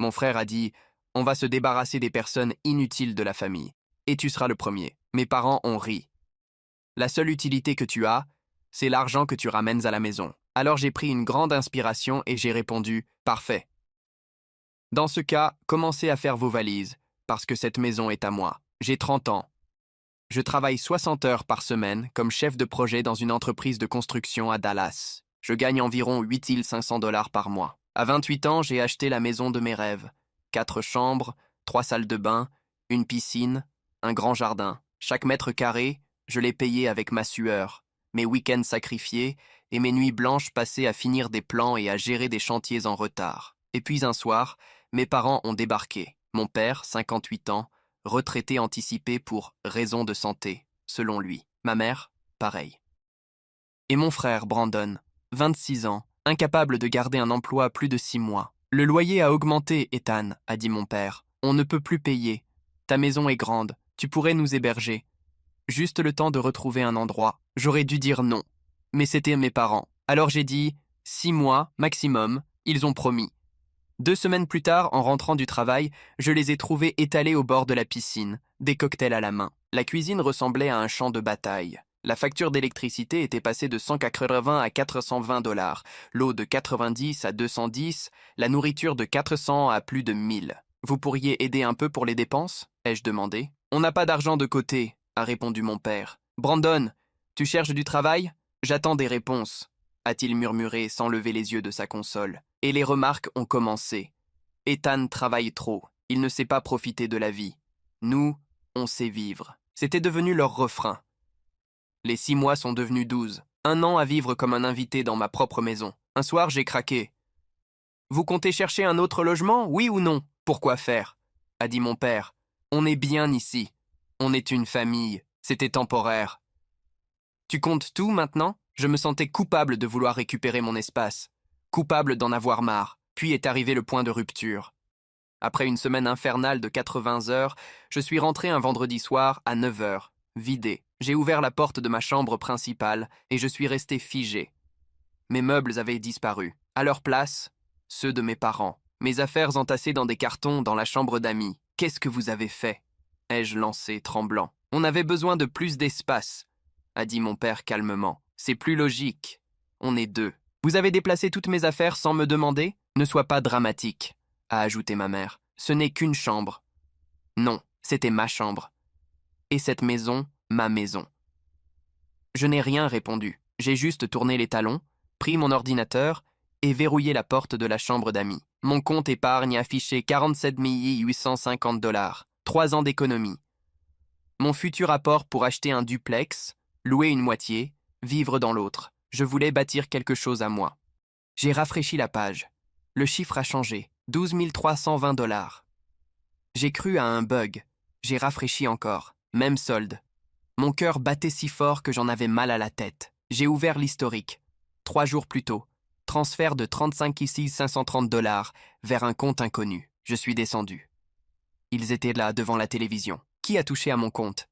Mon frère a dit « On va se débarrasser des personnes inutiles de la famille. Et tu seras le premier. » Mes parents ont ri. La seule utilité que tu as, c'est l'argent que tu ramènes à la maison. Alors j'ai pris une grande inspiration et j'ai répondu « Parfait. » Dans ce cas, commencez à faire vos valises, parce que cette maison est à moi. J'ai 30 ans. Je travaille 60 heures par semaine comme chef de projet dans une entreprise de construction à Dallas. Je gagne environ 8 500 $ par mois. À 28 ans, j'ai acheté la maison de mes rêves. 4 chambres, 3 salles de bain, une piscine, un grand jardin. Chaque mètre carré, je l'ai payé avec ma sueur, mes week-ends sacrifiés et mes nuits blanches passées à finir des plans et à gérer des chantiers en retard. Et puis un soir, mes parents ont débarqué. Mon père, 58 ans, retraité anticipé pour raison de santé, selon lui. Ma mère, pareil. Et mon frère, Brandon, 26 ans, incapable de garder un emploi plus de 6 mois. Le loyer a augmenté, Ethan, a dit mon père. On ne peut plus payer. Ta maison est grande, tu pourrais nous héberger. Juste le temps de retrouver un endroit. J'aurais dû dire non. Mais c'était mes parents. Alors j'ai dit 6 mois, maximum, ils ont promis. 2 semaines plus tard, en rentrant du travail, je les ai trouvés étalés au bord de la piscine, des cocktails à la main. La cuisine ressemblait à un champ de bataille. La facture d'électricité était passée de 180 à 420 $, l'eau de 90 à 210, la nourriture de 400 à plus de 1000. Vous pourriez aider un peu pour les dépenses ? Ai-je demandé. On n'a pas d'argent de côté, a répondu mon père. Brandon, tu cherches du travail ? J'attends des réponses, a-t-il murmuré sans lever les yeux de sa console. Et les remarques ont commencé. Ethan travaille trop, il ne sait pas profiter de la vie. Nous, on sait vivre. C'était devenu leur refrain. Les 6 mois sont devenus 12. 1 an à vivre comme un invité dans ma propre maison. Un soir, j'ai craqué. Vous comptez chercher un autre logement, oui ou non ? Pourquoi faire ? A dit mon père. On est bien ici. On est une famille. C'était temporaire. Tu comptes tout maintenant ? Je me sentais coupable de vouloir récupérer mon espace. Coupable d'en avoir marre. Puis est arrivé le point de rupture. Après une semaine infernale de 80 heures, je suis rentré un vendredi soir à 9 heures, vidé. J'ai ouvert la porte de ma chambre principale et je suis resté figé. Mes meubles avaient disparu. À leur place, ceux de mes parents. Mes affaires entassées dans des cartons dans la chambre d'amis. Qu'est-ce que vous avez fait ? Ai-je lancé, tremblant. On avait besoin de plus d'espace, a dit mon père calmement. C'est plus logique. On est 2. Vous avez déplacé toutes mes affaires sans me demander ? Ne sois pas dramatique, a ajouté ma mère. Ce n'est qu'une chambre. Non, c'était ma chambre. Et cette maison, ma maison. Je n'ai rien répondu. J'ai juste tourné les talons, pris mon ordinateur et verrouillé la porte de la chambre d'amis. Mon compte épargne affichait 47 850 $. 3 ans d'économie. Mon futur apport pour acheter un duplex, louer une moitié, vivre dans l'autre. Je voulais bâtir quelque chose à moi. J'ai rafraîchi la page. Le chiffre a changé. 12 320 $. J'ai cru à un bug. J'ai rafraîchi encore. Même solde. Mon cœur battait si fort que j'en avais mal à la tête. J'ai ouvert l'historique. 3 jours plus tôt. Transfert de 35 530 $ vers un compte inconnu. Je suis descendu. Ils étaient là devant la télévision. Qui a touché à mon compte ?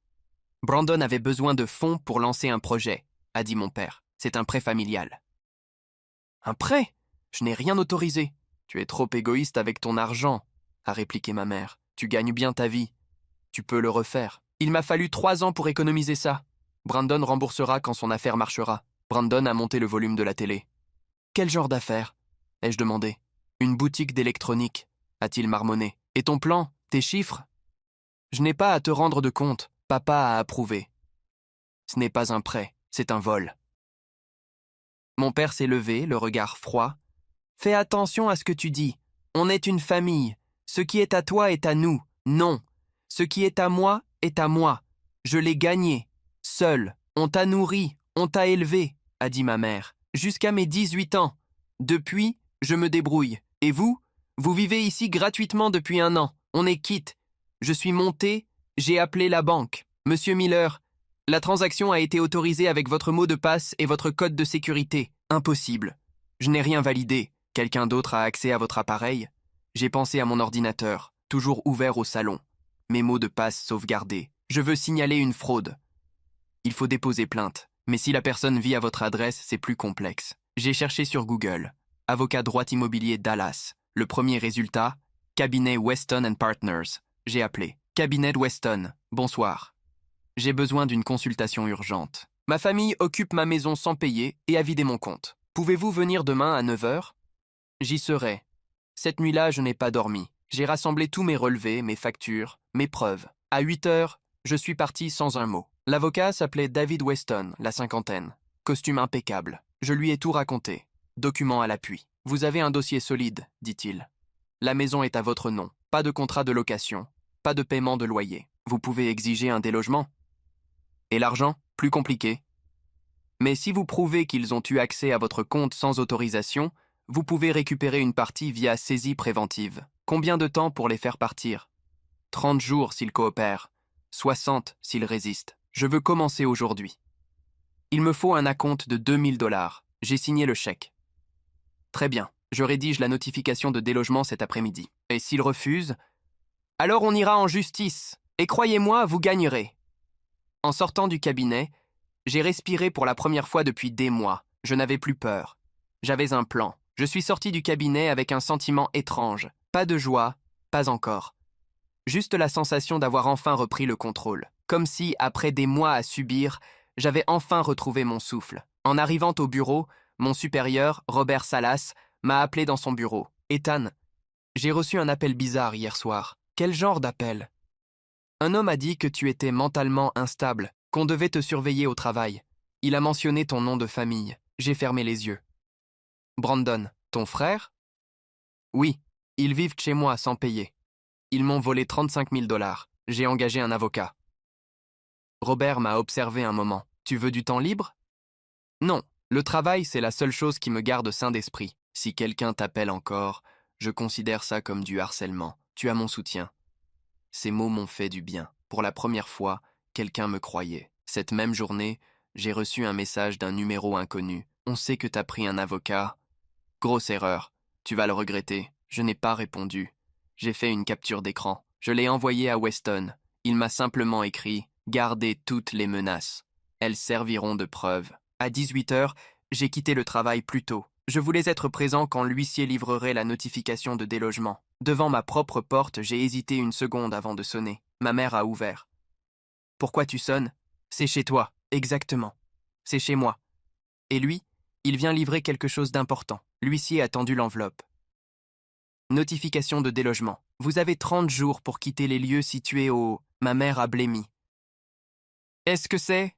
Brandon avait besoin de fonds pour lancer un projet, a dit mon père. C'est un prêt familial. Un prêt ? Je n'ai rien autorisé. Tu es trop égoïste avec ton argent, a répliqué ma mère. Tu gagnes bien ta vie. Tu peux le refaire. Il m'a fallu 3 ans pour économiser ça. Brandon remboursera quand son affaire marchera. Brandon a monté le volume de la télé. Quel genre d'affaire ? Ai-je demandé. Une boutique d'électronique, a-t-il marmonné. Et ton plan ? Tes chiffres ? Je n'ai pas à te rendre de compte. Papa a approuvé. Ce n'est pas un prêt, c'est un vol. Mon père s'est levé, le regard froid. Fais attention à ce que tu dis. On est une famille. Ce qui est à toi est à nous. Non. Ce qui est à moi est à moi. Je l'ai gagné. Seul. On t'a nourri. On t'a élevé, a dit ma mère. Jusqu'à mes 18 ans. Depuis, je me débrouille. Et vous ? Vous vivez ici gratuitement depuis 1 an. On est quitte. Je suis monté, j'ai appelé la banque. Monsieur Miller, la transaction a été autorisée avec votre mot de passe et votre code de sécurité. Impossible. Je n'ai rien validé. Quelqu'un d'autre a accès à votre appareil ? J'ai pensé à mon ordinateur, toujours ouvert au salon. Mes mots de passe sauvegardés. Je veux signaler une fraude. Il faut déposer plainte. Mais si la personne vit à votre adresse, c'est plus complexe. J'ai cherché sur Google. Avocat droit immobilier Dallas. Le premier résultat, Cabinet Weston Partners. J'ai appelé. Cabinet Weston. Bonsoir. J'ai besoin d'une consultation urgente. Ma famille occupe ma maison sans payer et a vidé mon compte. Pouvez-vous venir demain à 9 heures? J'y serai. Cette nuit-là, je n'ai pas dormi. J'ai rassemblé tous mes relevés, mes factures, mes preuves. À 8 heures, je suis parti sans un mot. L'avocat s'appelait David Weston, la cinquantaine. Costume impeccable. Je lui ai tout raconté. Document à l'appui. Vous avez un dossier solide, dit-il. La maison est à votre nom. Pas de contrat de location. Pas de paiement de loyer. Vous pouvez exiger un délogement. Et l'argent, plus compliqué. Mais si vous prouvez qu'ils ont eu accès à votre compte sans autorisation, vous pouvez récupérer une partie via saisie préventive. Combien de temps pour les faire partir? 30 jours s'ils coopèrent, 60 s'ils résistent. Je veux commencer aujourd'hui. Il me faut un acompte de 2000 $. J'ai signé le chèque. Très bien, je rédige la notification de délogement cet après-midi. Et s'ils refusent, alors on ira en justice. Et croyez-moi, vous gagnerez. En sortant du cabinet, j'ai respiré pour la première fois depuis des mois. Je n'avais plus peur. J'avais un plan. Je suis sorti du cabinet avec un sentiment étrange. Pas de joie, pas encore. Juste la sensation d'avoir enfin repris le contrôle. Comme si, après des mois à subir, j'avais enfin retrouvé mon souffle. En arrivant au bureau, mon supérieur, Robert Salas, m'a appelé dans son bureau. « Ethan, j'ai reçu un appel bizarre hier soir. » « Quel genre d'appel ?»« Un homme a dit que tu étais mentalement instable, qu'on devait te surveiller au travail. Il a mentionné ton nom de famille. J'ai fermé les yeux. »« Brandon, ton frère ?»« Oui, ils vivent chez moi sans payer. Ils m'ont volé 35 000 $. J'ai engagé un avocat. » Robert m'a observé un moment. « Tu veux du temps libre ?»« Non, le travail, c'est la seule chose qui me garde sain d'esprit. Si quelqu'un t'appelle encore, je considère ça comme du harcèlement. Tu as mon soutien. » Ces mots m'ont fait du bien. Pour la première fois, quelqu'un me croyait. Cette même journée, j'ai reçu un message d'un numéro inconnu. « On sait que t'as pris un avocat. » Grosse erreur. Tu vas le regretter. Je n'ai pas répondu. J'ai fait une capture d'écran. Je l'ai envoyé à Weston. Il m'a simplement écrit « Gardez toutes les menaces. Elles serviront de preuve. » À 18 heures, j'ai quitté le travail plus tôt. Je voulais être présent quand l'huissier livrerait la notification de délogement. Devant ma propre porte, j'ai hésité une seconde avant de sonner. Ma mère a ouvert. « Pourquoi tu sonnes ? C'est chez toi, exactement. C'est chez moi. » Et lui, il vient livrer quelque chose d'important. L'huissier a tendu l'enveloppe. Notification de délogement. Vous avez 30 jours pour quitter les lieux situés au... Ma mère a blêmi. Est-ce que c'est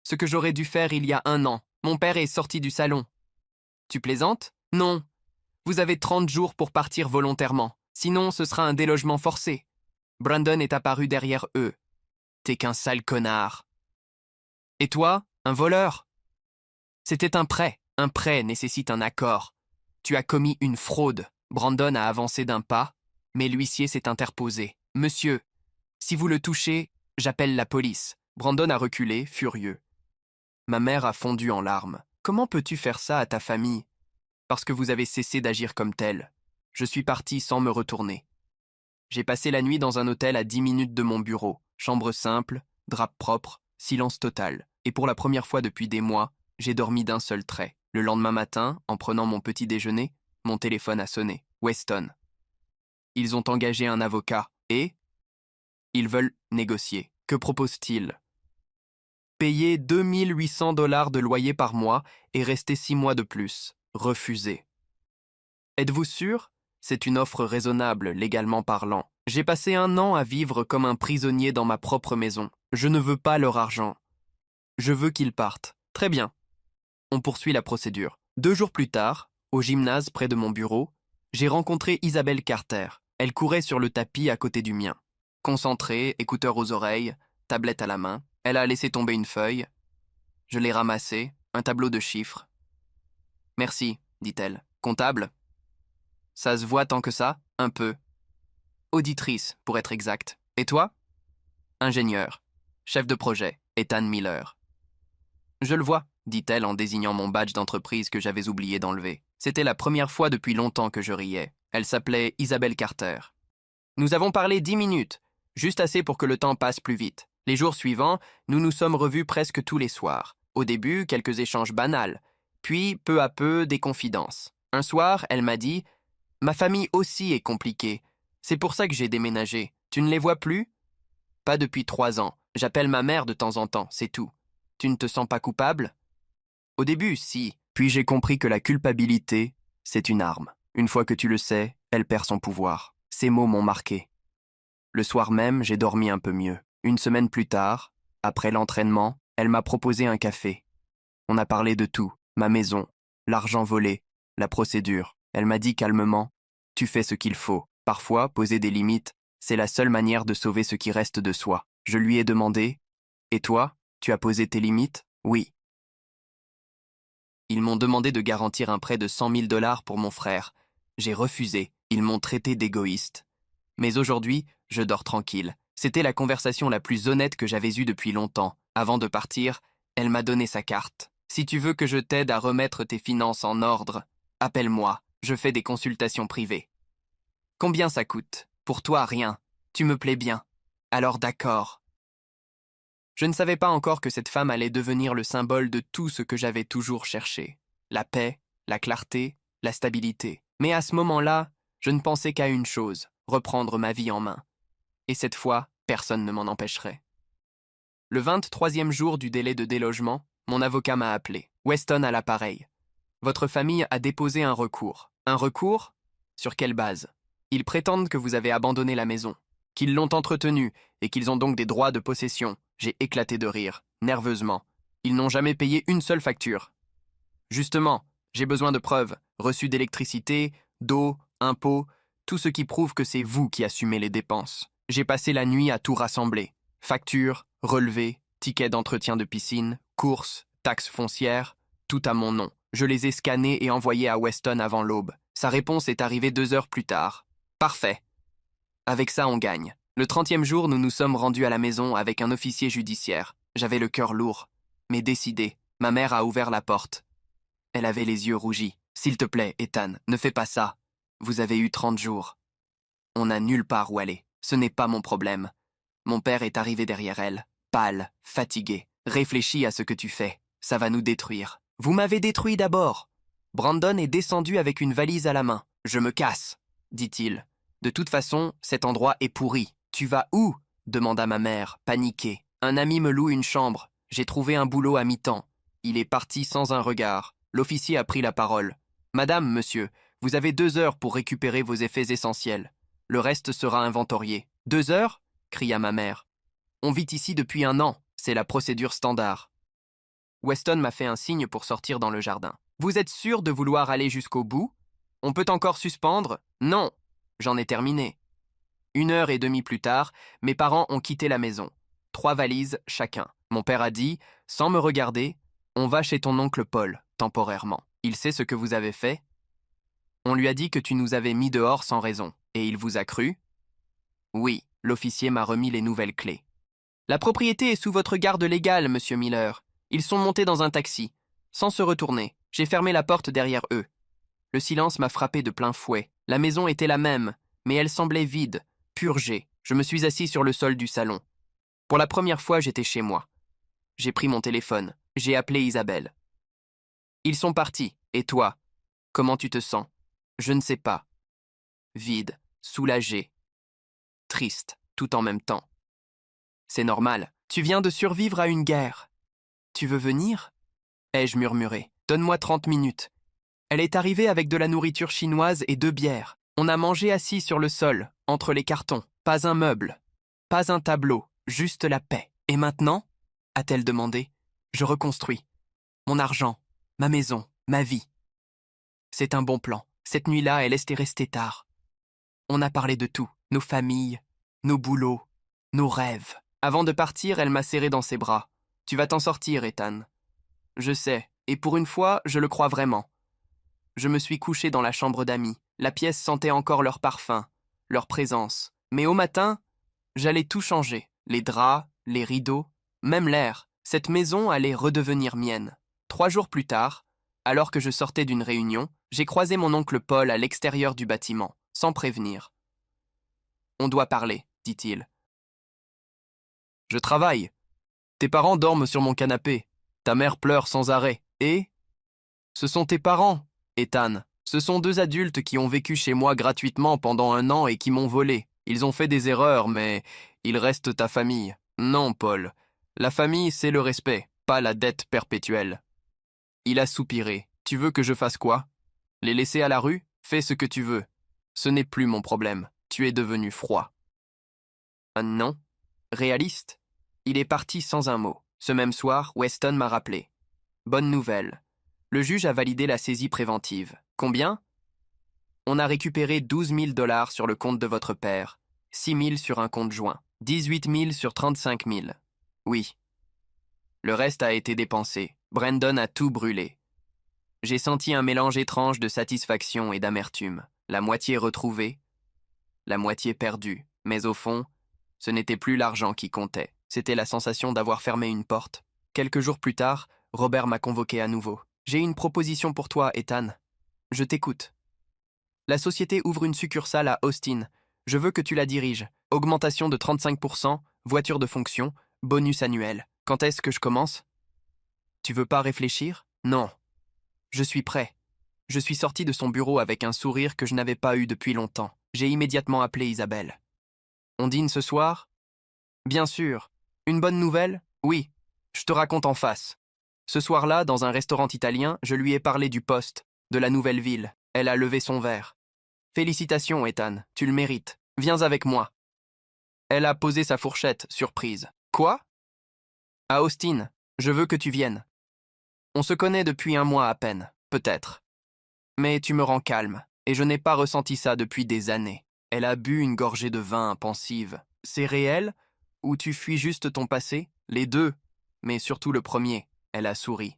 ce que j'aurais dû faire il y a 1 an? Mon père est sorti du salon. Tu plaisantes? Non. Vous avez 30 jours pour partir volontairement. Sinon, ce sera un délogement forcé. Brandon est apparu derrière eux. T'es qu'un sale connard. Et toi, un voleur? C'était un prêt. Un prêt nécessite un accord. Tu as commis une fraude. Brandon a avancé d'un pas, mais l'huissier s'est interposé. « Monsieur, si vous le touchez, j'appelle la police. » Brandon a reculé, furieux. Ma mère a fondu en larmes. « Comment peux-tu faire ça à ta famille? Parce que vous avez cessé d'agir comme tel. » Je suis parti sans me retourner. J'ai passé la nuit dans un hôtel à 10 minutes de mon bureau. Chambre simple, drap propre, silence total. Et pour la première fois depuis des mois, j'ai dormi d'un seul trait. Le lendemain matin, en prenant mon petit déjeuner, mon téléphone a sonné. Weston. Ils ont engagé un avocat et ils veulent négocier. Que propose-t-il? Payer 2800 $ de loyer par mois et rester 6 mois de plus. Refusé. Êtes-vous sûr? C'est une offre raisonnable, légalement parlant. J'ai passé 1 an à vivre comme un prisonnier dans ma propre maison. Je ne veux pas leur argent. Je veux qu'ils partent. Très bien. On poursuit la procédure. 2 jours plus tard, au gymnase près de mon bureau, j'ai rencontré Isabelle Carter. Elle courait sur le tapis à côté du mien. Concentrée, écouteurs aux oreilles, tablette à la main, elle a laissé tomber une feuille. Je l'ai ramassée, un tableau de chiffres. « Merci, dit-elle. Comptable? Ça se voit tant que ça? Un peu. Auditrice, pour être exact. Et toi? Ingénieur. Chef de projet, Ethan Miller. Je le vois, dit-elle en désignant mon badge d'entreprise que j'avais oublié d'enlever. C'était la première fois depuis longtemps que je riais. Elle s'appelait Isabelle Carter. Nous avons parlé 10 minutes, juste assez pour que le temps passe plus vite. Les jours suivants, nous nous sommes revus presque tous les soirs. Au début, quelques échanges banals, puis, peu à peu, des confidences. Un soir, elle m'a dit Ma famille aussi est compliquée. C'est pour ça que j'ai déménagé. Tu ne les vois plus? Pas depuis 3 ans. J'appelle ma mère de temps en temps, c'est tout. Tu ne te sens pas coupable? Au début, si. Puis j'ai compris que la culpabilité, c'est une arme. Une fois que tu le sais, elle perd son pouvoir. Ces mots m'ont marqué. Le soir même, j'ai dormi un peu mieux. Une semaine plus tard, après l'entraînement, elle m'a proposé un café. On a parlé de tout, ma maison, l'argent volé, la procédure. Elle m'a dit calmement, « Tu fais ce qu'il faut. Parfois, poser des limites, c'est la seule manière de sauver ce qui reste de soi. » Je lui ai demandé, « Et toi, tu as posé tes limites ?» Oui. Ils m'ont demandé de garantir un prêt de 100 000 dollars pour mon frère. J'ai refusé. Ils m'ont traité d'égoïste. Mais aujourd'hui, je dors tranquille. C'était la conversation la plus honnête que j'avais eue depuis longtemps. Avant de partir, elle m'a donné sa carte. Si tu veux que je t'aide à remettre tes finances en ordre, appelle-moi. Je fais des consultations privées. Combien ça coûte? Pour toi, rien. Tu me plais bien. Alors d'accord. Je ne savais pas encore que cette femme allait devenir le symbole de tout ce que j'avais toujours cherché. La paix, la clarté, la stabilité. Mais à ce moment-là, je ne pensais qu'à une chose, reprendre ma vie en main. Et cette fois, personne ne m'en empêcherait. Le 23e jour du délai de délogement, mon avocat m'a appelé. Weston à l'appareil. Votre famille a déposé un recours. Un recours? Sur quelle base? Ils prétendent que vous avez abandonné la maison, qu'ils l'ont entretenue et qu'ils ont donc des droits de possession. J'ai éclaté de rire, nerveusement. Ils n'ont jamais payé une seule facture. Justement, j'ai besoin de preuves, reçus d'électricité, d'eau, impôts, tout ce qui prouve que c'est vous qui assumez les dépenses. J'ai passé la nuit à tout rassembler. Factures, relevés, tickets d'entretien de piscine, courses, taxes foncières, tout à mon nom. Je les ai scannés et envoyés à Weston avant l'aube. Sa réponse est arrivée 2 heures plus tard. Parfait. Avec ça, on gagne. Le 30e jour, nous nous sommes rendus à la maison avec un officier judiciaire. J'avais le cœur lourd, mais décidé. Ma mère a ouvert la porte. Elle avait les yeux rougis. « S'il te plaît, Ethan, ne fais pas ça. Vous avez eu 30 jours. On n'a nulle part où aller. Ce n'est pas mon problème. » Mon père est arrivé derrière elle, pâle, fatigué. « Réfléchis à ce que tu fais. Ça va nous détruire. »« Vous m'avez détruit d'abord. » Brandon est descendu avec une valise à la main. « Je me casse, » dit-il. « De toute façon, cet endroit est pourri. »« Tu vas où ?» demanda ma mère, paniquée. « Un ami me loue une chambre. J'ai trouvé un boulot à mi-temps. » Il est parti sans un regard. L'officier a pris la parole. « Madame, monsieur, vous avez 2 heures pour récupérer vos effets essentiels. Le reste sera inventorié. »« 2 heures ?» cria ma mère. « On vit ici depuis 1 an. C'est la procédure standard. » Weston m'a fait un signe pour sortir dans le jardin. « Vous êtes sûr de vouloir aller jusqu'au bout? On peut encore suspendre? » « Non. J'en ai terminé. » 1 heure et demie plus tard, mes parents ont quitté la maison. 3 valises chacun. Mon père a dit, sans me regarder, « On va chez ton oncle Paul, temporairement. Il sait ce que vous avez fait? » On lui a dit que tu nous avais mis dehors sans raison. Et il vous a cru? Oui, l'officier m'a remis les nouvelles clés. La propriété est sous votre garde légale, monsieur Miller. Ils sont montés dans un taxi. Sans se retourner, j'ai fermé la porte derrière eux. Le silence m'a frappé de plein fouet. La maison était la même, mais elle semblait vide, purgée. Je me suis assis sur le sol du salon. Pour la première fois, j'étais chez moi. J'ai pris mon téléphone. J'ai appelé Isabelle. Ils sont partis. Et toi? Comment tu te sens? Je ne sais pas. Vide, soulagé, triste, tout en même temps. C'est normal. Tu viens de survivre à une guerre. Tu veux venir? Ai-je murmuré. Donne-moi 30 minutes. Elle est arrivée avec de la nourriture chinoise et 2 bières. On a mangé assis sur le sol, entre les cartons. Pas un meuble, pas un tableau, juste la paix. Et maintenant? A-t-elle demandé. Je reconstruis. Mon argent, ma maison, ma vie. C'est un bon plan. Cette nuit-là, elle est restée tard. On a parlé de tout. Nos familles, nos boulots, nos rêves. Avant de partir, elle m'a serré dans ses bras. Tu vas t'en sortir, Ethan. Je sais, et pour une fois, je le crois vraiment. Je me suis couché dans la chambre d'amis. La pièce sentait encore leur parfum, leur présence. Mais au matin, j'allais tout changer. Les draps, les rideaux, même l'air. Cette maison allait redevenir mienne. 3 jours plus tard, alors que je sortais d'une réunion, j'ai croisé mon oncle Paul à l'extérieur du bâtiment, sans prévenir. « On doit parler, dit-il. »« Je travaille. Tes parents dorment sur mon canapé. Ta mère pleure sans arrêt. Et ? Ce sont tes parents, Ethan. Ce sont deux adultes qui ont vécu chez moi gratuitement pendant 1 an et qui m'ont volé. Ils ont fait des erreurs, mais ils restent ta famille. Non, Paul. La famille, c'est le respect, pas la dette perpétuelle. Il a soupiré. Tu veux que je fasse quoi? Les laisser à la rue? Fais ce que tu veux. Ce n'est plus mon problème. Tu es devenu froid. Un non. Réaliste. Il est parti sans un mot. Ce même soir, Weston m'a rappelé. Bonne nouvelle. Le juge a validé la saisie préventive. Combien? On a récupéré 12 000 $ sur le compte de votre père, 6 000 sur un compte joint, 18 000 sur 35 000. Oui. Le reste a été dépensé. Brandon a tout brûlé. J'ai senti un mélange étrange de satisfaction et d'amertume. La moitié retrouvée, la moitié perdue. Mais au fond, ce n'était plus l'argent qui comptait. C'était la sensation d'avoir fermé une porte. Quelques jours plus tard, Robert m'a convoqué à nouveau. J'ai une proposition pour toi, Ethan. Je t'écoute. La société ouvre une succursale à Austin. Je veux que tu la diriges. Augmentation de 35%, voiture de fonction, bonus annuel. Quand est-ce que je commence? Tu veux pas réfléchir? Non. Je suis prêt. Je suis sorti de son bureau avec un sourire que je n'avais pas eu depuis longtemps. J'ai immédiatement appelé Isabelle. On dîne ce soir? Bien sûr. Une bonne nouvelle? Oui. Je te raconte en face. Ce soir-là, dans un restaurant italien, je lui ai parlé du poste, de la nouvelle ville. Elle a levé son verre. Félicitations, Ethan, tu le mérites. Viens avec moi. Elle a posé sa fourchette, surprise. Quoi? À Austin, je veux que tu viennes. On se connaît depuis 1 mois à peine, peut-être. Mais tu me rends calme, et je n'ai pas ressenti ça depuis des années. Elle a bu une gorgée de vin, pensive. C'est réel? Ou tu fuis juste ton passé? Les deux, mais surtout le premier. Elle a souri.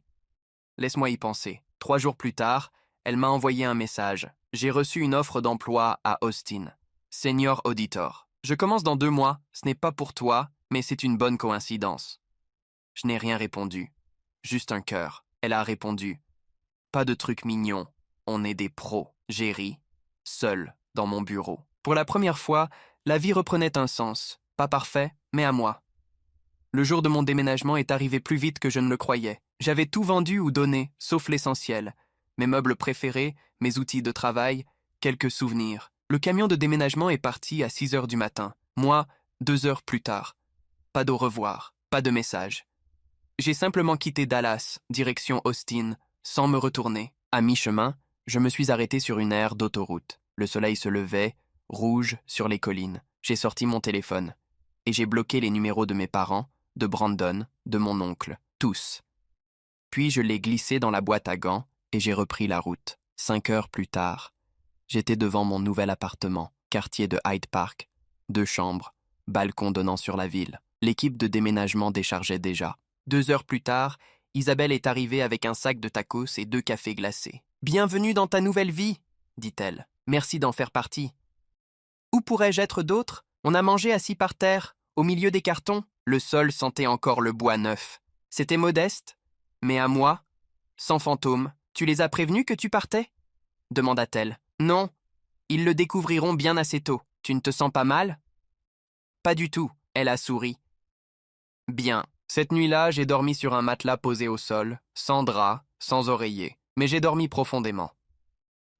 Laisse-moi y penser. 3 jours plus tard, elle m'a envoyé un message. J'ai reçu une offre d'emploi à Austin. Senior Auditor. Je commence dans 2 mois. Ce n'est pas pour toi, mais c'est une bonne coïncidence. Je n'ai rien répondu. Juste un cœur. Elle a répondu. Pas de trucs mignons. On est des pros. J'ai ri. Seul, dans mon bureau. Pour la première fois, la vie reprenait un sens. Pas parfait, mais à moi. Le jour de mon déménagement est arrivé plus vite que je ne le croyais. J'avais tout vendu ou donné, sauf l'essentiel. Mes meubles préférés, mes outils de travail, quelques souvenirs. Le camion de déménagement est parti à 6 heures du matin. Moi, 2 heures plus tard. Pas d'au revoir, pas de message. J'ai simplement quitté Dallas, direction Austin, sans me retourner. À mi-chemin, je me suis arrêté sur une aire d'autoroute. Le soleil se levait, rouge, sur les collines. J'ai sorti mon téléphone. Et j'ai bloqué les numéros de mes parents, de Brandon, de mon oncle, tous. Puis je l'ai glissé dans la boîte à gants et j'ai repris la route. 5 heures plus tard, j'étais devant mon nouvel appartement, quartier de Hyde Park, 2 chambres, balcon donnant sur la ville. L'équipe de déménagement déchargeait déjà. 2 heures plus tard, Isabelle est arrivée avec un sac de tacos et 2 cafés glacés. « Bienvenue dans ta nouvelle vie !» dit-elle. « Merci d'en faire partie. »« Où pourrais-je être d'autre? On a mangé assis par terre, au milieu des cartons. » Le sol sentait encore le bois neuf. C'était modeste, mais à moi, sans fantôme. « Tu les as prévenus que tu partais ?» demanda-t-elle. « Non, ils le découvriront bien assez tôt. Tu ne te sens pas mal ?»« Pas du tout. » Elle a souri. « Bien. Cette nuit-là, j'ai dormi sur un matelas posé au sol, sans drap, sans oreiller. Mais j'ai dormi profondément.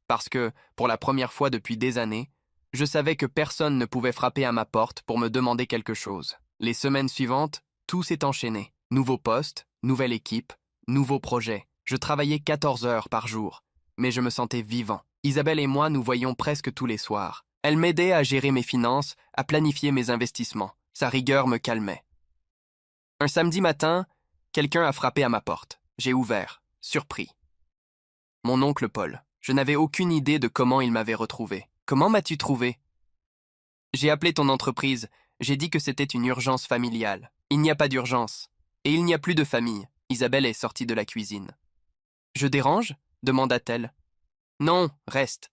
Parce que, pour la première fois depuis des années, je savais que personne ne pouvait frapper à ma porte pour me demander quelque chose. Les semaines suivantes, tout s'est enchaîné. Nouveau poste, nouvelle équipe, nouveau projet. Je travaillais 14 heures par jour, mais je me sentais vivant. Isabelle et moi nous voyions presque tous les soirs. Elle m'aidait à gérer mes finances, à planifier mes investissements. Sa rigueur me calmait. Un samedi matin, quelqu'un a frappé à ma porte. J'ai ouvert, surpris. Mon oncle Paul. Je n'avais aucune idée de comment il m'avait retrouvé. Comment m'as-tu trouvé? J'ai appelé ton entreprise. J'ai dit que c'était une urgence familiale. Il n'y a pas d'urgence. Et il n'y a plus de famille. Isabelle est sortie de la cuisine. Je dérange? Demanda-t-elle. Non, reste.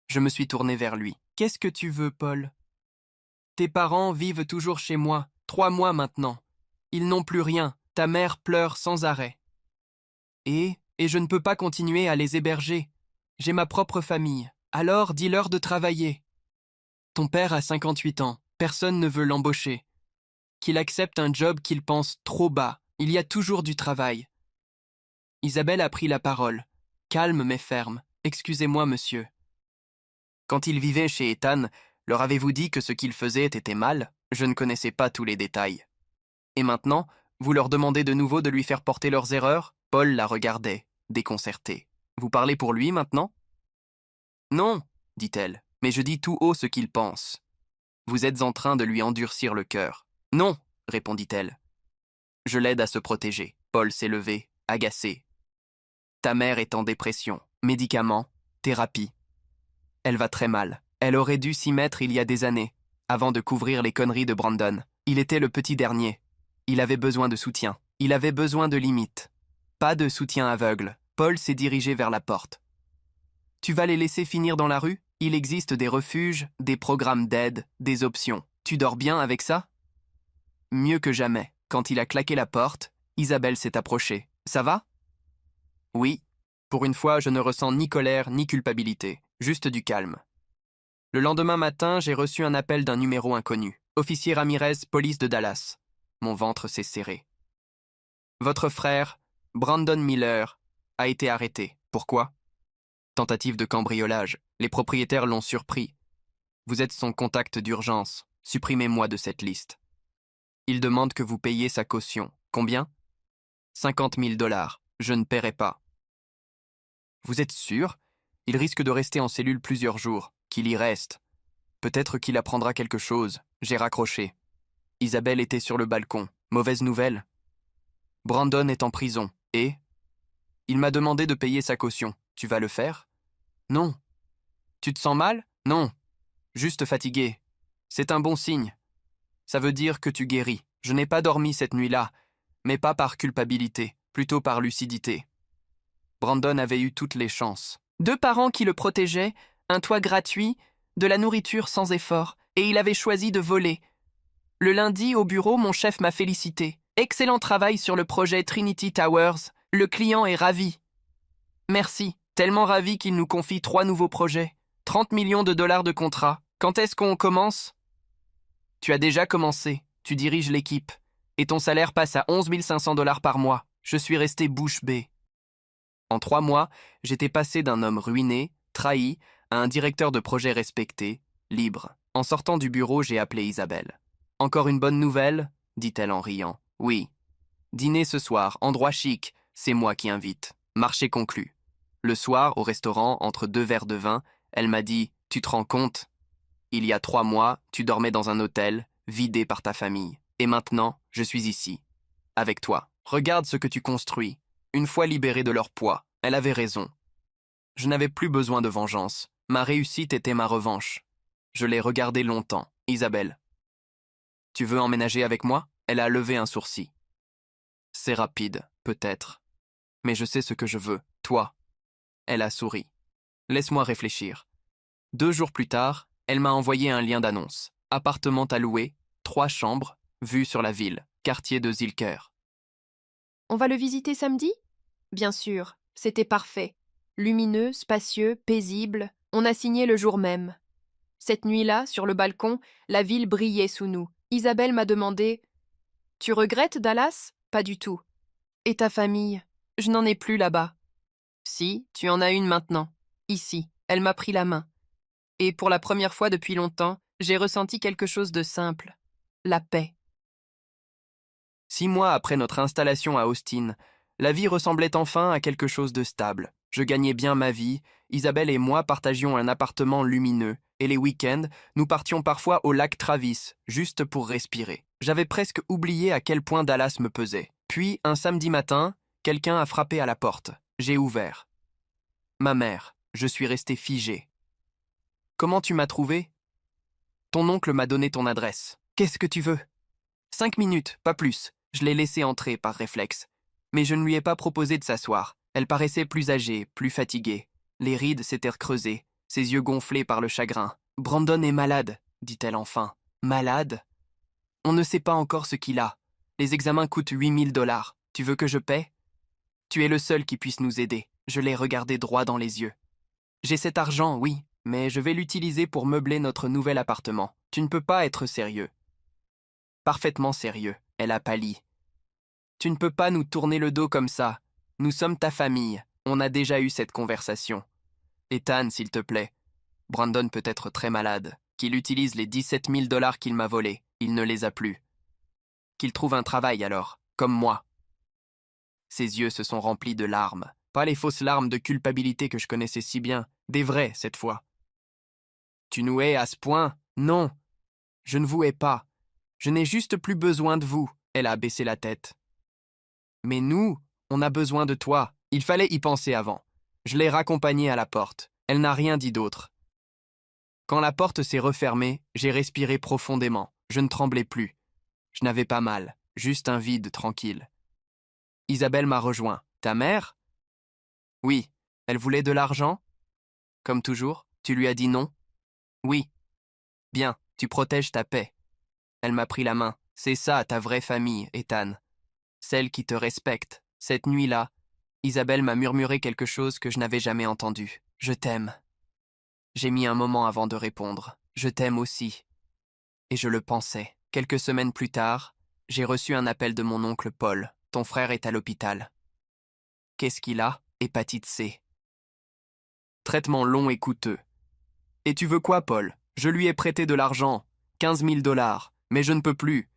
Je me suis tourné vers lui. Qu'est-ce que tu veux, Paul? Tes parents vivent toujours chez moi, 3 mois maintenant. Ils n'ont plus rien. Ta mère pleure sans arrêt. Et je ne peux pas continuer à les héberger. J'ai ma propre famille. Alors dis-leur de travailler. Ton père a 58 ans. Personne ne veut l'embaucher. Qu'il accepte un job qu'il pense trop bas. Il y a toujours du travail. Isabelle a pris la parole, calme mais ferme. Excusez-moi, monsieur. Quand il vivait chez Ethan, leur avez-vous dit que ce qu'il faisait était mal? Je ne connaissais pas tous les détails. Et maintenant, vous leur demandez de nouveau de lui faire porter leurs erreurs? Paul la regardait, déconcerté. Vous parlez pour lui maintenant? Non, dit-elle, mais je dis tout haut ce qu'il pense. Vous êtes en train de lui endurcir le cœur. Non, répondit-elle. Je l'aide à se protéger. Paul s'est levé, agacé. Ta mère est en dépression. Médicaments, thérapie. Elle va très mal. Elle aurait dû s'y mettre il y a des années, avant de couvrir les conneries de Brandon. Il était le petit dernier. Il avait besoin de soutien. Il avait besoin de limites. Pas de soutien aveugle. Paul s'est dirigé vers la porte. Tu vas les laisser finir dans la rue? Il existe des refuges, des programmes d'aide, des options. Tu dors bien avec ça? Mieux que jamais. Quand il a claqué la porte, Isabelle s'est approchée. Ça va? Oui. Pour une fois, je ne ressens ni colère ni culpabilité, juste du calme. Le lendemain matin, j'ai reçu un appel d'un numéro inconnu. Officier Ramirez, police de Dallas. Mon ventre s'est serré. Votre frère, Brandon Miller, a été arrêté. Pourquoi? Tentative de cambriolage. Les propriétaires l'ont surpris. Vous êtes son contact d'urgence. Supprimez-moi de cette liste. Il demande que vous payiez sa caution. Combien? 50 000 $. Je ne paierai pas. Vous êtes sûr? Il risque de rester en cellule plusieurs jours. Qu'il y reste. Peut-être qu'il apprendra quelque chose. J'ai raccroché. Isabelle était sur le balcon. Mauvaise nouvelle. Brandon est en prison. Et? Il m'a demandé de payer sa caution. Tu vas le faire? Non. Tu te sens mal? Non. Juste fatigué. C'est un bon signe. Ça veut dire que tu guéris. Je n'ai pas dormi cette nuit-là, mais pas par culpabilité, plutôt par lucidité. Brandon avait eu toutes les chances. 2 parents qui le protégeaient, un toit gratuit, de la nourriture sans effort, et il avait choisi de voler. Le lundi, au bureau, mon chef m'a félicité. Excellent travail sur le projet Trinity Towers. Le client est ravi. Merci. Tellement ravi qu'il nous confie 3 nouveaux projets. 30 millions de dollars de contrat. Quand est-ce qu'on commence? Tu as déjà commencé. Tu diriges l'équipe. Et ton salaire passe à 11 500 $ par mois. Je suis resté bouche bée. En 3 mois, j'étais passé d'un homme ruiné, trahi, à un directeur de projet respecté, libre. En sortant du bureau, j'ai appelé Isabelle. « Encore une bonne nouvelle ?» dit-elle en riant. « Oui. Dîner ce soir, endroit chic, c'est moi qui invite. Marché conclu. » Le soir, au restaurant, entre 2 verres de vin, elle m'a dit « Tu te rends compte? Il y a 3 mois, tu dormais dans un hôtel, vidé par ta famille. Et maintenant, je suis ici, avec toi. Regarde ce que tu construis. Une fois libéré de leur poids, elle avait raison. Je n'avais plus besoin de vengeance. Ma réussite était ma revanche. Je l'ai regardée longtemps. Isabelle. Tu veux emménager avec moi? Elle a levé un sourcil. C'est rapide, peut-être. Mais je sais ce que je veux. Toi. Elle a souri. Laisse-moi réfléchir. 2 jours plus tard, elle m'a envoyé un lien d'annonce. Appartement à louer, 3 chambres, vue sur la ville, quartier de Zilker. On va le visiter samedi? Bien sûr, c'était parfait. Lumineux, spacieux, paisible, on a signé le jour même. Cette nuit-là, sur le balcon, la ville brillait sous nous. Isabelle m'a demandé « Tu regrettes Dallas? Pas du tout. Et ta famille? Je n'en ai plus là-bas. Si, tu en as une maintenant. Ici, elle m'a pris la main. Et pour la première fois depuis longtemps, j'ai ressenti quelque chose de simple. La paix. » 6 mois après notre installation à Austin, la vie ressemblait enfin à quelque chose de stable. Je gagnais bien ma vie, Isabelle et moi partagions un appartement lumineux, et les week-ends, nous partions parfois au lac Travis, juste pour respirer. J'avais presque oublié à quel point Dallas me pesait. Puis, un samedi matin, quelqu'un a frappé à la porte. J'ai ouvert. Ma mère, je suis resté figé. Comment tu m'as trouvé? Ton oncle m'a donné ton adresse. Qu'est-ce que tu veux? 5 minutes, pas plus. Je l'ai laissé entrer par réflexe. Mais je ne lui ai pas proposé de s'asseoir. Elle paraissait plus âgée, plus fatiguée. Les rides s'étaient creusées, ses yeux gonflés par le chagrin. « Brandon est malade, dit-elle enfin. Malade? On ne sait pas encore ce qu'il a. Les examens coûtent 8 000 $. Tu veux que je paie? Tu es le seul qui puisse nous aider. Je l'ai regardé droit dans les yeux. J'ai cet argent, oui, mais je vais l'utiliser pour meubler notre nouvel appartement. Tu ne peux pas être sérieux. Parfaitement sérieux, elle a pâli. Tu ne peux pas nous tourner le dos comme ça. Nous sommes ta famille. On a déjà eu cette conversation. Ethan, s'il te plaît. Brandon peut être très malade. Qu'il utilise les 17 000 dollars qu'il m'a volés. Il ne les a plus. Qu'il trouve un travail alors, comme moi. Ses yeux se sont remplis de larmes. Pas les fausses larmes de culpabilité que je connaissais si bien, des vraies cette fois. Tu nous hais à ce point? Non. Je ne vous hais pas. Je n'ai juste plus besoin de vous. Elle a baissé la tête. Mais nous, on a besoin de toi. Il fallait y penser avant. Je l'ai raccompagnée à la porte. Elle n'a rien dit d'autre. Quand la porte s'est refermée, j'ai respiré profondément. Je ne tremblais plus. Je n'avais pas mal, juste un vide tranquille. Isabelle m'a rejoint. Ta mère? Oui. Elle voulait de l'argent? Comme toujours, tu lui as dit non? Oui. Bien, tu protèges ta paix. Elle m'a pris la main. C'est ça, ta vraie famille, Ethan. Celle qui te respecte. Cette nuit-là, Isabelle m'a murmuré quelque chose que je n'avais jamais entendu. Je t'aime. J'ai mis un moment avant de répondre. Je t'aime aussi. Et je le pensais. Quelques semaines plus tard, j'ai reçu un appel de mon oncle Paul. Ton frère est à l'hôpital. Qu'est-ce qu'il a? Hépatite C. Traitement long et coûteux. Et tu veux quoi, Paul? Je lui ai prêté de l'argent. 15 000 dollars. Mais je ne peux plus.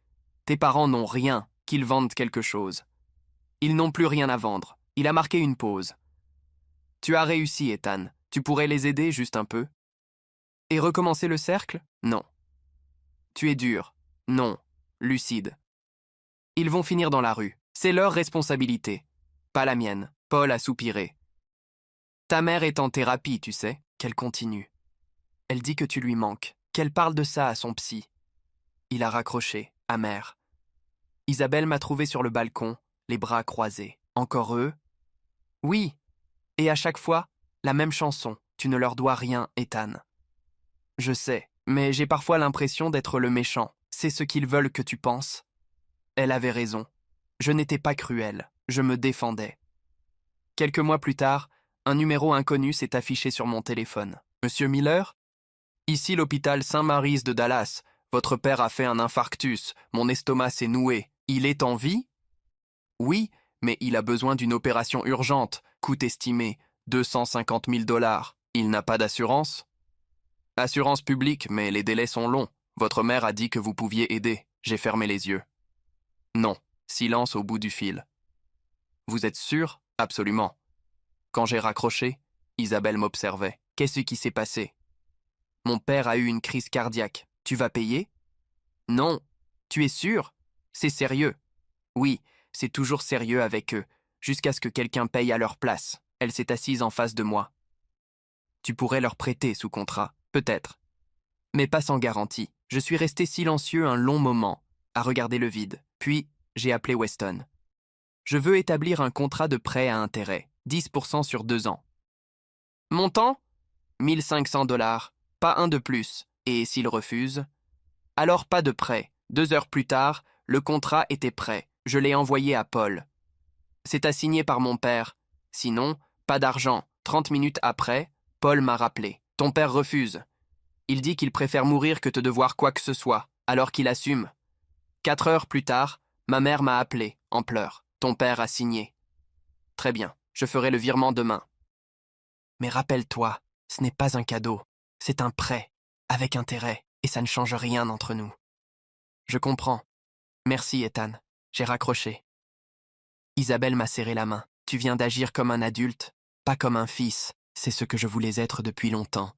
Tes parents n'ont rien, qu'ils vendent quelque chose. Ils n'ont plus rien à vendre. Il a marqué une pause. Tu as réussi, Ethan. Tu pourrais les aider juste un peu? Et recommencer le cercle? Non. Tu es dur. Non. Lucide. Ils vont finir dans la rue. C'est leur responsabilité. Pas la mienne. Paul a soupiré. Ta mère est en thérapie, tu sais. Qu'elle continue. Elle dit que tu lui manques. Qu'elle parle de ça à son psy. Il a raccroché, amer. Isabelle m'a trouvé sur le balcon, les bras croisés. Encore eux? Oui. Et à chaque fois, la même chanson. Tu ne leur dois rien, Ethan. Je sais, mais j'ai parfois l'impression d'être le méchant. C'est ce qu'ils veulent que tu penses. Elle avait raison. Je n'étais pas cruel. Je me défendais. Quelques mois plus tard, un numéro inconnu s'est affiché sur mon téléphone. Monsieur Miller? Ici l'hôpital Saint-Mary's de Dallas. Votre père a fait un infarctus. Mon estomac s'est noué. Il est en vie? Oui, mais il a besoin d'une opération urgente. Coût estimé 250 000 dollars. Il n'a pas d'assurance? Assurance publique, mais les délais sont longs. Votre mère a dit que vous pouviez aider. J'ai fermé les yeux. Non. Silence au bout du fil. Vous êtes sûr? Absolument. Quand j'ai raccroché, Isabelle m'observait. Qu'est-ce qui s'est passé? Mon père a eu une crise cardiaque. Tu vas payer? Non. Tu es sûr? C'est sérieux. Oui, c'est toujours sérieux avec eux, jusqu'à ce que quelqu'un paye à leur place. Elle s'est assise en face de moi. Tu pourrais leur prêter sous contrat, peut-être. Mais pas sans garantie. Je suis resté silencieux un long moment, à regarder le vide. Puis, j'ai appelé Weston. Je veux établir un contrat de prêt à intérêt, 10% sur 2 ans. Montant? 1500 dollars, pas un de plus. Et s'il refuse? Alors pas de prêt. 2 heures plus tard, le contrat était prêt. Je l'ai envoyé à Paul. C'est à signer par mon père. Sinon, pas d'argent. 30 minutes après, Paul m'a rappelé. Ton père refuse. Il dit qu'il préfère mourir que te devoir quoi que ce soit, alors qu'il assume. 4 heures plus tard, ma mère m'a appelé, en pleurs. Ton père a signé. Très bien, je ferai le virement demain. Mais rappelle-toi, ce n'est pas un cadeau, c'est un prêt, avec intérêt, et ça ne change rien entre nous. Je comprends. Merci, Ethan. J'ai raccroché. Isabelle m'a serré la main. Tu viens d'agir comme un adulte, pas comme un fils. C'est ce que je voulais être depuis longtemps.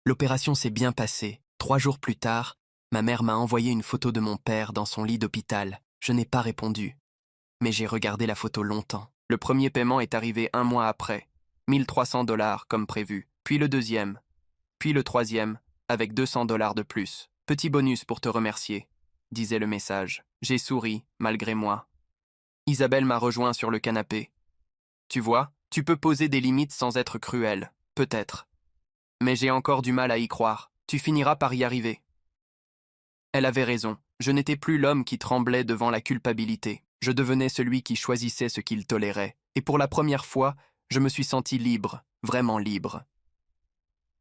L'opération s'est bien passée. 3 jours plus tard, ma mère m'a envoyé une photo de mon père dans son lit d'hôpital. Je n'ai pas répondu. Mais j'ai regardé la photo longtemps. Le premier paiement est arrivé 1 mois après. 1300 dollars comme prévu. Puis le deuxième. Puis le troisième, avec 200 dollars de plus. Petit bonus pour te remercier, disait le message. J'ai souri, malgré moi. Isabelle m'a rejoint sur le canapé. Tu vois, tu peux poser des limites sans être cruel, peut-être. Mais j'ai encore du mal à y croire. Tu finiras par y arriver. Elle avait raison. Je n'étais plus l'homme qui tremblait devant la culpabilité. Je devenais celui qui choisissait ce qu'il tolérait. Et pour la première fois, je me suis senti libre, vraiment libre.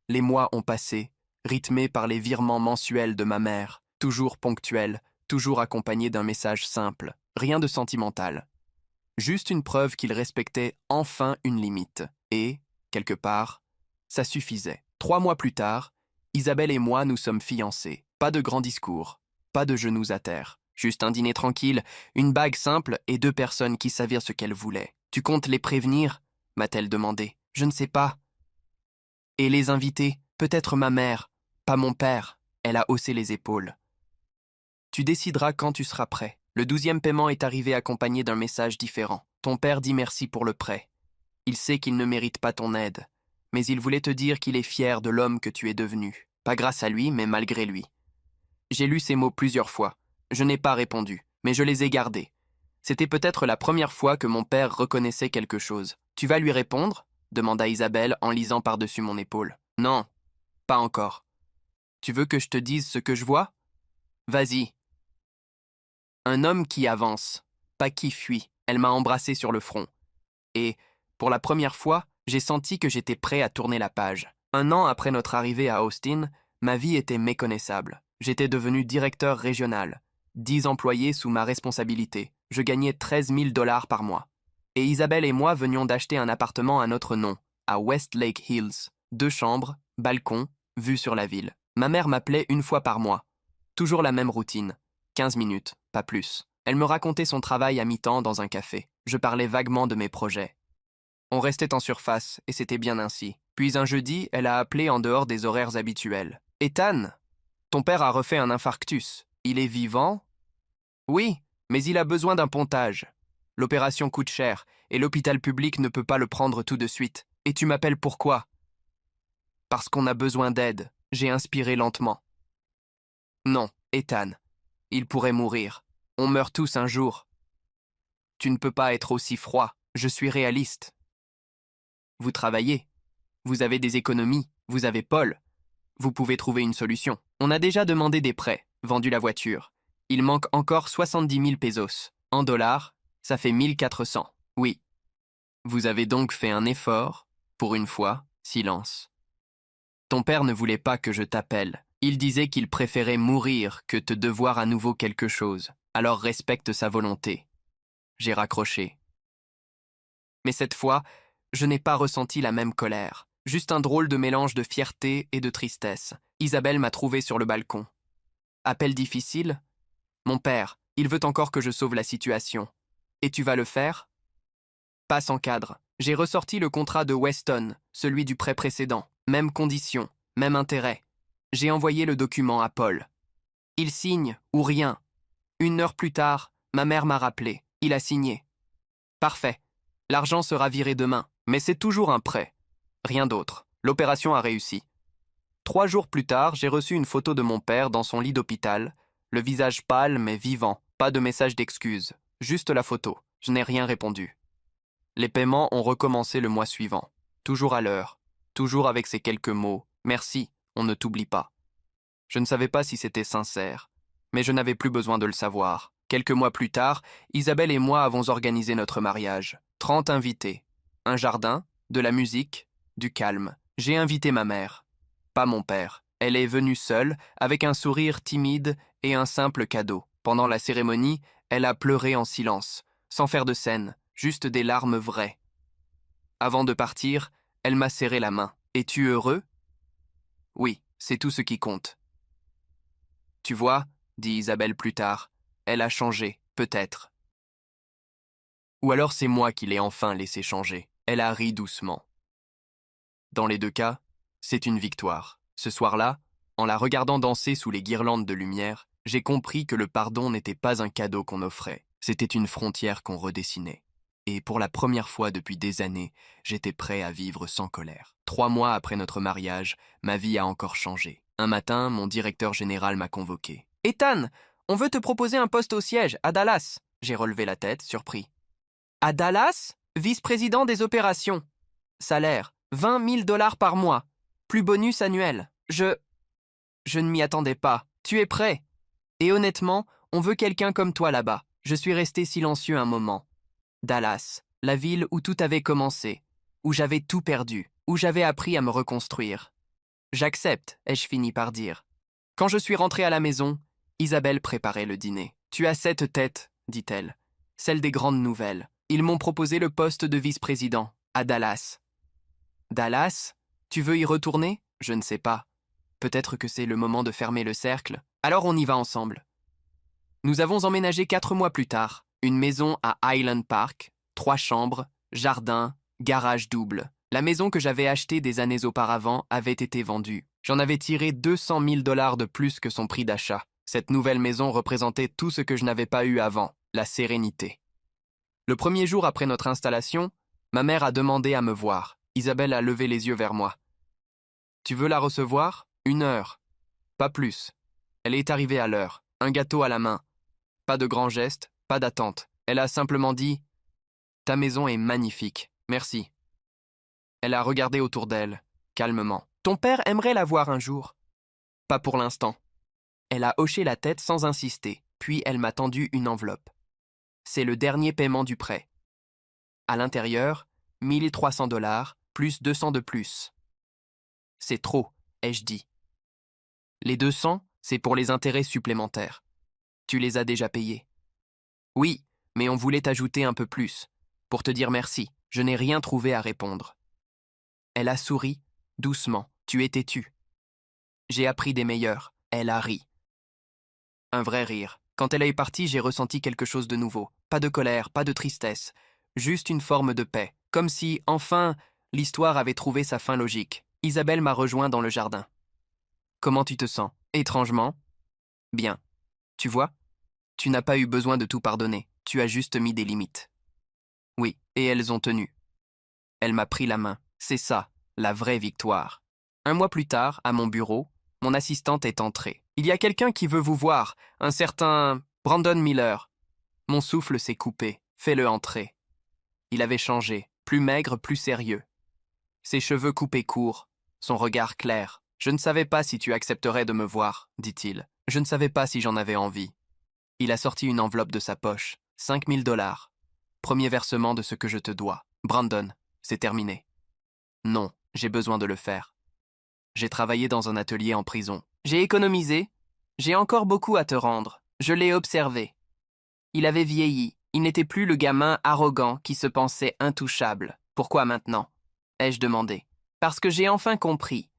Les mois ont passé, rythmés par les virements mensuels de ma mère, toujours ponctuels, toujours accompagnés d'un message simple, rien de sentimental. Juste une preuve qu'il respectait enfin une limite. Et, quelque part, Ça suffisait. 3 mois plus tard, Isabelle et moi nous sommes fiancés. Pas de grands discours, pas de genoux à terre. Juste un dîner tranquille, une bague simple et 2 personnes qui savaient ce qu'elles voulaient. Tu comptes les prévenir ? M'a-t-elle demandé. Je ne sais pas. Et les invités ? Peut-être ma mère, pas mon père. Elle a haussé les épaules. Tu décideras quand tu seras prêt. Le 12e paiement est arrivé accompagné d'un message différent. Ton père dit merci pour le prêt. Il sait qu'il ne mérite pas ton aide, mais il voulait te dire qu'il est fier de l'homme que tu es devenu. Pas grâce à lui, mais malgré lui. J'ai lu ces mots plusieurs fois. Je n'ai pas répondu, mais je les ai gardés. C'était peut-être la première fois que mon père reconnaissait quelque chose. Tu vas lui répondre ? Demanda Isabelle en lisant par-dessus mon épaule. Non, pas encore. Tu veux que je te dise ce que je vois ? Vas-y. Un homme qui avance, pas qui fuit. Elle m'a embrassé sur le front. Et, pour la première fois, j'ai senti que j'étais prêt à tourner la page. 1 an après notre arrivée à Austin, ma vie était méconnaissable. J'étais devenu directeur régional, 10 employés sous ma responsabilité. Je gagnais 13 000 $ par mois. Et Isabelle et moi venions d'acheter un appartement à notre nom, à Westlake Hills. 2 chambres, balcon, vue sur la ville. Ma mère m'appelait 1 fois par mois. Toujours la même routine. 15 minutes, pas plus. Elle me racontait son travail à mi-temps dans un café. Je parlais vaguement de mes projets. On restait en surface, et c'était bien ainsi. Puis un jeudi, elle a appelé en dehors des horaires habituels. « Ethan, ton père a refait un infarctus. Il est vivant ? » ?»« Oui, mais il a besoin d'un pontage. L'opération coûte cher, et l'hôpital public ne peut pas le prendre tout de suite. Et tu m'appelles pourquoi ? » ?»« Parce qu'on a besoin d'aide. » J'ai inspiré lentement. « Non, Ethan. Il pourrait mourir. On meurt tous un jour. Tu ne peux pas être aussi froid. Je suis réaliste. Vous travaillez. Vous avez des économies. Vous avez Paul. Vous pouvez trouver une solution. On a déjà demandé des prêts, vendu la voiture. Il manque encore 70 000 pesos. En dollars, ça fait 1400. Oui. Vous avez donc fait un effort. Pour une fois, silence. Ton père ne voulait pas que je t'appelle. Il disait qu'il préférait mourir que te devoir à nouveau quelque chose. Alors respecte sa volonté. J'ai raccroché. Mais cette fois, je n'ai pas ressenti la même colère. Juste un drôle de mélange de fierté et de tristesse. Isabelle m'a trouvé sur le balcon. Appel difficile ? Mon père, il veut encore que je sauve la situation. Et tu vas le faire ? Pas sans cadre. J'ai ressorti le contrat de Weston, celui du prêt précédent. Même condition, même intérêt. J'ai envoyé le document à Paul. Il signe, ou rien. 1 heure plus tard, ma mère m'a rappelé. Il a signé. Parfait. L'argent sera viré demain, mais c'est toujours un prêt. Rien d'autre. L'opération a réussi. 3 jours plus tard, j'ai reçu une photo de mon père dans son lit d'hôpital, le visage pâle mais vivant, pas de message d'excuse, juste la photo. Je n'ai rien répondu. Les paiements ont recommencé le mois suivant, toujours à l'heure, toujours avec ces quelques mots « Merci, on ne t'oublie pas ». Je ne savais pas si c'était sincère, mais je n'avais plus besoin de le savoir. Quelques mois plus tard, Isabelle et moi avons organisé notre mariage. 30 invités, un jardin, de la musique, du calme. J'ai invité ma mère, pas mon père. Elle est venue seule, avec un sourire timide et un simple cadeau. Pendant la cérémonie, elle a pleuré en silence, sans faire de scène, juste des larmes vraies. Avant de partir, elle m'a serré la main. « Es-tu heureux ? » ?»« Oui, c'est tout ce qui compte. » « Tu vois, » dit Isabelle plus tard, « elle a changé, peut-être. » Ou alors c'est moi qui l'ai enfin laissé changer. Elle a ri doucement. Dans les 2 cas, c'est une victoire. Ce soir-là, en la regardant danser sous les guirlandes de lumière, j'ai compris que le pardon n'était pas un cadeau qu'on offrait, c'était une frontière qu'on redessinait. Et pour la première fois depuis des années, j'étais prêt à vivre sans colère. 3 mois après notre mariage, ma vie a encore changé. Un matin, mon directeur général m'a convoqué. « Ethan, on veut te proposer un poste au siège, à Dallas. » J'ai relevé la tête, surpris. « À Dallas ? Vice-président des opérations. Salaire, 20 000 $ par mois. Plus bonus annuel. Je ne m'y attendais pas. Tu es prêt ? Et honnêtement, on veut quelqu'un comme toi là-bas. » Je suis resté silencieux un moment. Dallas, la ville où tout avait commencé, où j'avais tout perdu, où j'avais appris à me reconstruire. J'accepte, ai-je fini par dire. Quand je suis rentré à la maison, Isabelle préparait le dîner. Tu as cette tête, dit-elle, celle des grandes nouvelles. Ils m'ont proposé le poste de vice-président, à Dallas. Dallas ? Tu veux y retourner? Je ne sais pas. Peut-être que c'est le moment de fermer le cercle. Alors on y va ensemble. Nous avons emménagé 4 mois plus tard. Une maison à Highland Park, 3 chambres, jardin, garage double. La maison que j'avais achetée des années auparavant avait été vendue. J'en avais tiré 200 000 $ de plus que son prix d'achat. Cette nouvelle maison représentait tout ce que je n'avais pas eu avant, la sérénité. Le premier jour après notre installation, ma mère a demandé à me voir. Isabelle a levé les yeux vers moi. « Tu veux la recevoir? 1 heure. Pas plus. » Elle est arrivée à l'heure, un gâteau à la main. Pas de grands gestes, pas d'attente. Elle a simplement dit « Ta maison est magnifique, merci. » Elle a regardé autour d'elle, calmement. « Ton père aimerait la voir un jour. » « Pas pour l'instant. » Elle a hoché la tête sans insister, puis elle m'a tendu une enveloppe. C'est le dernier paiement du prêt. À l'intérieur, 1 300 $, plus 200 de plus. C'est trop, ai-je dit. Les 200, c'est pour les intérêts supplémentaires. Tu les as déjà payés. Oui, mais on voulait ajouter un peu plus. Pour te dire merci, je n'ai rien trouvé à répondre. Elle a souri, doucement. Tu es têtu. J'ai appris des meilleurs. Elle a ri. Un vrai rire. Quand elle est partie, j'ai ressenti quelque chose de nouveau. Pas de colère, pas de tristesse. Juste une forme de paix. Comme si, enfin, l'histoire avait trouvé sa fin logique. Isabelle m'a rejoint dans le jardin. Comment tu te sens? Étrangement. Bien. Tu vois? Tu n'as pas eu besoin de tout pardonner. Tu as juste mis des limites. Oui, et elles ont tenu. Elle m'a pris la main. C'est ça, la vraie victoire. 1 mois plus tard, à mon bureau, mon assistante est entrée. « Il y a quelqu'un qui veut vous voir, un certain Brandon Miller. » Mon souffle s'est coupé. Fais-le entrer. Il avait changé, plus maigre, plus sérieux. Ses cheveux coupés courts, son regard clair. « Je ne savais pas si tu accepterais de me voir, » dit-il. « Je ne savais pas si j'en avais envie. » Il a sorti une enveloppe de sa poche. 5 000 $. Premier versement de ce que je te dois. Brandon, c'est terminé. Non, j'ai besoin de le faire. J'ai travaillé dans un atelier en prison. J'ai économisé. J'ai encore beaucoup à te rendre. Je l'ai observé. Il avait vieilli. Il n'était plus le gamin arrogant qui se pensait intouchable. Pourquoi maintenant? Ai-je demandé. Parce que j'ai enfin compris.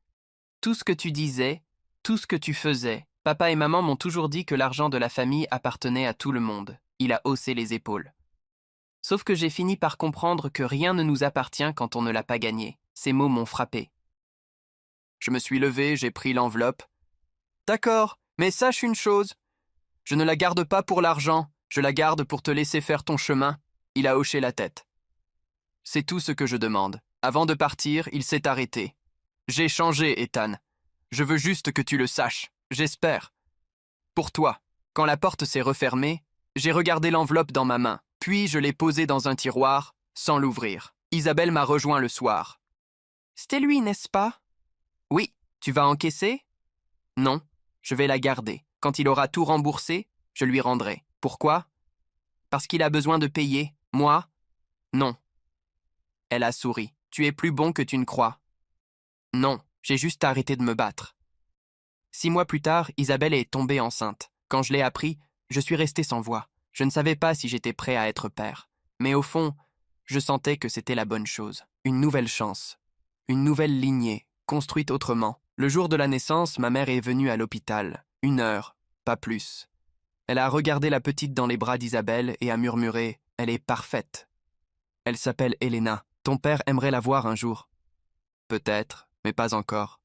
Tout ce que tu disais, tout ce que tu faisais, papa et maman m'ont toujours dit que l'argent de la famille appartenait à tout le monde. Il a haussé les épaules. Sauf que j'ai fini par comprendre que rien ne nous appartient quand on ne l'a pas gagné. Ces mots m'ont frappé. Je me suis levé, j'ai pris l'enveloppe. D'accord, mais sache une chose. Je ne la garde pas pour l'argent, je la garde pour te laisser faire ton chemin. Il a hoché la tête. C'est tout ce que je demande. Avant de partir, il s'est arrêté. J'ai changé, Ethan. Je veux juste que tu le saches. J'espère. Pour toi, quand la porte s'est refermée, j'ai regardé l'enveloppe dans ma main, puis je l'ai posée dans un tiroir, sans l'ouvrir. Isabelle m'a rejoint le soir. C'était lui, n'est-ce pas? Oui, tu vas encaisser? Non, je vais la garder. Quand il aura tout remboursé, je lui rendrai. Pourquoi? Parce qu'il a besoin de payer. Moi? Non. Elle a souri. Tu es plus bon que tu ne crois. Non, j'ai juste arrêté de me battre. 6 mois plus tard, Isabelle est tombée enceinte. Quand je l'ai appris, je suis resté sans voix. Je ne savais pas si j'étais prêt à être père. Mais au fond, je sentais que c'était la bonne chose. Une nouvelle chance. Une nouvelle lignée, construite autrement. Le jour de la naissance, ma mère est venue à l'hôpital. 1 heure, pas plus. Elle a regardé la petite dans les bras d'Isabelle et a murmuré « Elle est parfaite. » Elle s'appelle Elena. Ton père aimerait la voir un jour. Peut-être, mais pas encore.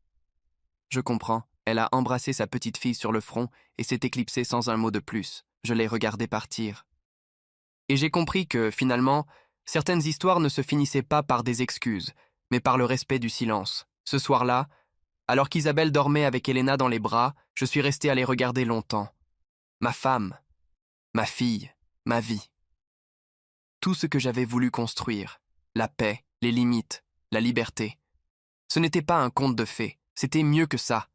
Je comprends. Elle a embrassé sa petite fille sur le front et s'est éclipsée sans un mot de plus. Je l'ai regardée partir. Et j'ai compris que, finalement, certaines histoires ne se finissaient pas par des excuses, mais par le respect du silence. Ce soir-là, alors qu'Isabelle dormait avec Elena dans les bras, je suis resté à les regarder longtemps. Ma femme, ma fille, ma vie. Tout ce que j'avais voulu construire, la paix, les limites, la liberté. Ce n'était pas un conte de fées, c'était mieux que ça.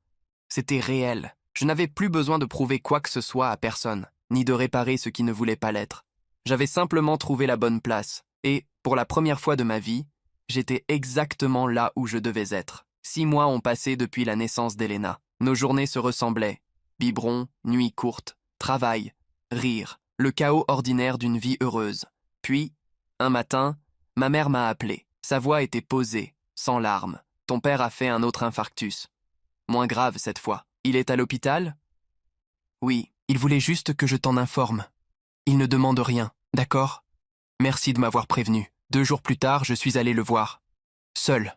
C'était réel. Je n'avais plus besoin de prouver quoi que ce soit à personne, ni de réparer ce qui ne voulait pas l'être. J'avais simplement trouvé la bonne place, et, pour la première fois de ma vie, j'étais exactement là où je devais être. 6 mois ont passé depuis la naissance d'Elena. Nos journées se ressemblaient. Biberon, nuits courtes, travail, rire, le chaos ordinaire d'une vie heureuse. Puis, un matin, ma mère m'a appelé. Sa voix était posée, sans larmes. Ton père a fait un autre infarctus. Moins grave cette fois. Il est à l'hôpital? Oui, il voulait juste que je t'en informe. Il ne demande rien, d'accord? Merci de m'avoir prévenu. 2 jours plus tard, je suis allé le voir. Seul.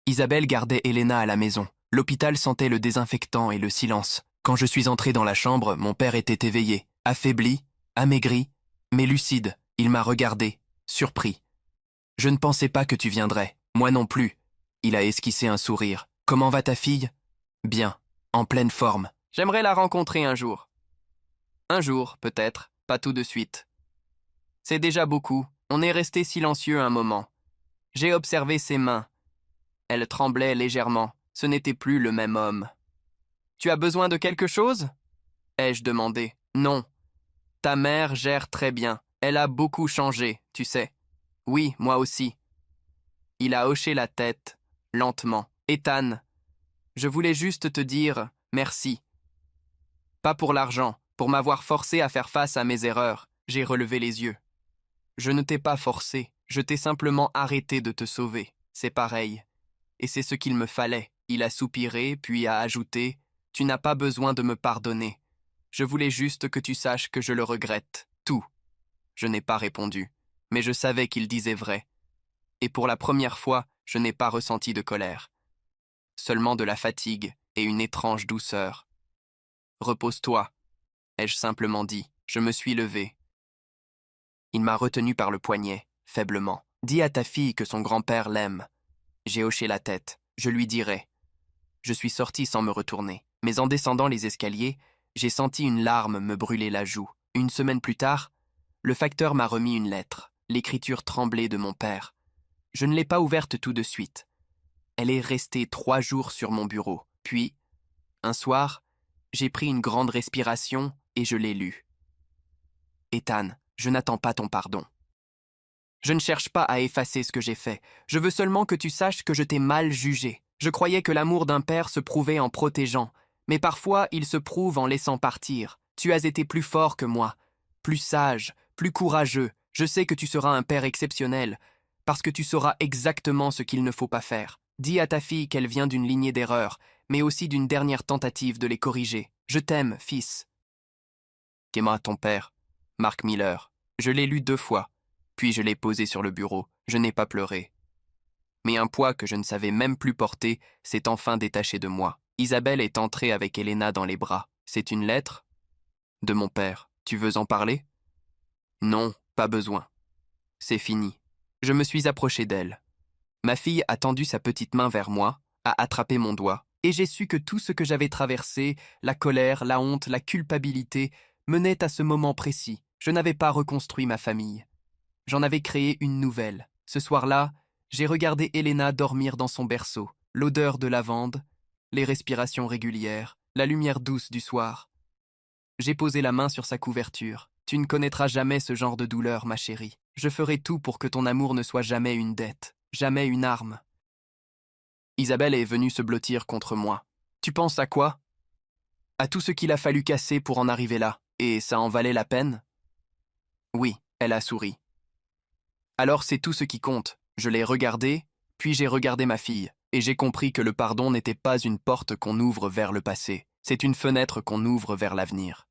Isabelle gardait Elena à la maison. L'hôpital sentait le désinfectant et le silence. Quand je suis entré dans la chambre, mon père était éveillé, affaibli, amaigri, mais lucide. Il m'a regardé, surpris. Je ne pensais pas que tu viendrais. Moi non plus. Il a esquissé un sourire. Comment va ta fille? Bien, en pleine forme. J'aimerais la rencontrer un jour. Un jour, peut-être, pas tout de suite. C'est déjà beaucoup. On est resté silencieux un moment. J'ai observé ses mains. Elles tremblaient légèrement. Ce n'était plus le même homme. Tu as besoin de quelque chose? Ai-je demandé. Non. Ta mère gère très bien. Elle a beaucoup changé, tu sais. Oui, moi aussi. Il a hoché la tête, lentement. Ethan, je voulais juste te dire merci. Pas pour l'argent, pour m'avoir forcé à faire face à mes erreurs. J'ai relevé les yeux. Je ne t'ai pas forcé, je t'ai simplement arrêté de te sauver. C'est pareil. Et c'est ce qu'il me fallait. Il a soupiré, puis a ajouté « Tu n'as pas besoin de me pardonner. Je voulais juste que tu saches que je le regrette. Tout. » Je n'ai pas répondu, mais je savais qu'il disait vrai. Et pour la première fois, je n'ai pas ressenti de colère. Seulement de la fatigue et une étrange douceur. « Repose-toi », ai-je simplement dit. Je me suis levé. Il m'a retenu par le poignet, faiblement. « Dis à ta fille que son grand-père l'aime. » J'ai hoché la tête. Je lui dirai. Je suis sorti sans me retourner, mais en descendant les escaliers, j'ai senti une larme me brûler la joue. 1 semaine plus tard, le facteur m'a remis une lettre, l'écriture tremblée de mon père. Je ne l'ai pas ouverte tout de suite. Elle est restée 3 jours sur mon bureau. Puis, un soir, j'ai pris une grande respiration et je l'ai lue. Ethan, je n'attends pas ton pardon. Je ne cherche pas à effacer ce que j'ai fait. Je veux seulement que tu saches que je t'ai mal jugé. Je croyais que l'amour d'un père se prouvait en protégeant, mais parfois il se prouve en laissant partir. Tu as été plus fort que moi, plus sage, plus courageux. Je sais que tu seras un père exceptionnel, parce que tu sauras exactement ce qu'il ne faut pas faire. Dis à ta fille qu'elle vient d'une lignée d'erreurs, mais aussi d'une dernière tentative de les corriger. Je t'aime, fils. Qu'aima ton père, Mark Miller. Je l'ai lu 2 fois, puis je l'ai posé sur le bureau. Je n'ai pas pleuré. Mais un poids que je ne savais même plus porter s'est enfin détaché de moi. Isabelle est entrée avec Elena dans les bras. C'est une lettre? De mon père. Tu veux en parler? Non, pas besoin. C'est fini. Je me suis approché d'elle. Ma fille a tendu sa petite main vers moi, a attrapé mon doigt, et j'ai su que tout ce que j'avais traversé, la colère, la honte, la culpabilité, menait à ce moment précis. Je n'avais pas reconstruit ma famille. J'en avais créé une nouvelle. Ce soir-là, j'ai regardé Elena dormir dans son berceau, l'odeur de lavande, les respirations régulières, la lumière douce du soir. J'ai posé la main sur sa couverture. Tu ne connaîtras jamais ce genre de douleur, ma chérie. Je ferai tout pour que ton amour ne soit jamais une dette, jamais une arme. Isabelle est venue se blottir contre moi. Tu penses à quoi? À tout ce qu'il a fallu casser pour en arriver là, et ça en valait la peine? Oui, elle a souri. Alors c'est tout ce qui compte. Je l'ai regardée, puis j'ai regardé ma fille, et j'ai compris que le pardon n'était pas une porte qu'on ouvre vers le passé, c'est une fenêtre qu'on ouvre vers l'avenir.